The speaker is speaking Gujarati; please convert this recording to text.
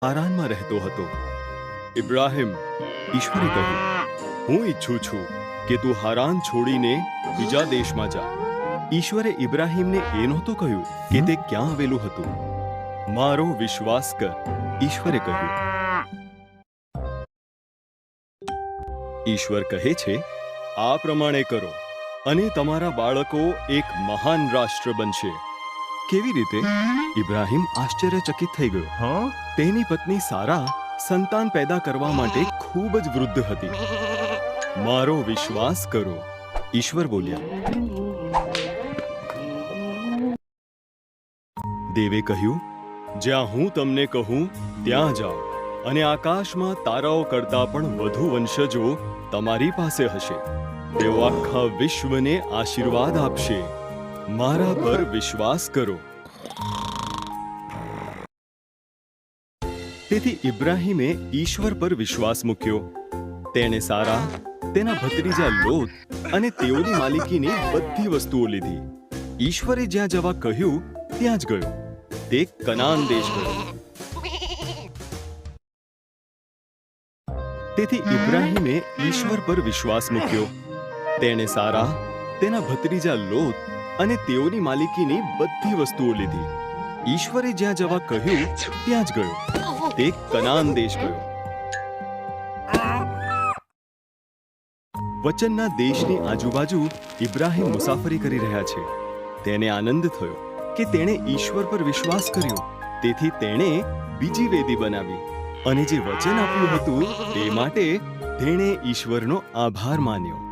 હારાનમાં રહેતો હતો. ઇબ્રાહિમ, ઈશ્વરે કહ્યું, હું ઈચ્છું છું કે તું હારાન છોડીને બીજા દેશમાં જા. ઈશ્વરે ઇબ્રાહિમને એ નહોતું કહ્યું કે તે ક્યાં આવેલું હતું. મારો વિશ્વાસ કર, ઈશ્વરે કહ્યું. ઈશ્વર કહે છે, આ પ્રમાણે કરો અને તમારા બાળકો એક મહાન રાષ્ટ્ર બનશે. કેવી રીતે? ઇબ્રાહિમ આશ્ચર્યચકિત થઈ ગયો. તેની પત્ની સારા સંતાન પેદા કરવા માટે ખૂબ જ વૃદ્ધ હતી. મારો વિશ્વાસ કરો, ઈશ્વર બોલ્યા. દેવે કહ્યું, જ્યાં હું તમને કહું ત્યાં જાઓ, અને આકાશમાં તારાઓ કરતા પણ વધુ વંશજો તમારી પાસે હશે. તેઓ આખા વિશ્વને આશીર્વાદ આપશે. મારા પર વિશ્વાસ કરો. તેથી ઇબ્રાહિમે ઈશ્વર પર વિશ્વાસ મૂક્યો. તેણે સારા, તેના ભત્રીજા લોત અને તેઓની માલિકીની બધી વસ્તુઓ લીધી. ઈશ્વરે જ્યાં જવા કહ્યું ત્યાં જ ગયો. તે કનાન દેશ ગયો. તેથી ઇબ્રાહિમે ઈશ્વર પર વિશ્વાસ મૂક્યો. તેણે સારા, તેના ભત્રીજા લોત અને તેઓની માલિકીની બધી વસ્તુઓ લીધી. ઈશ્વરે જ્યાં જવા કહ્યું ત્યાં જ ગયો. તે કનાન દેશ ગયો. વચનના દેશની આજુબાજુ ઇબ્રાહિમ મુસાફરી કરી રહ્યા છે. તેને આનંદ થયો કે તેણે ઈશ્વર પર વિશ્વાસ કર્યો. તેથી તેણે બીજી વેદી બનાવી અને જે વચન આપ્યું હતું તે માટે તેણે ઈશ્વરનો આભાર માન્યો.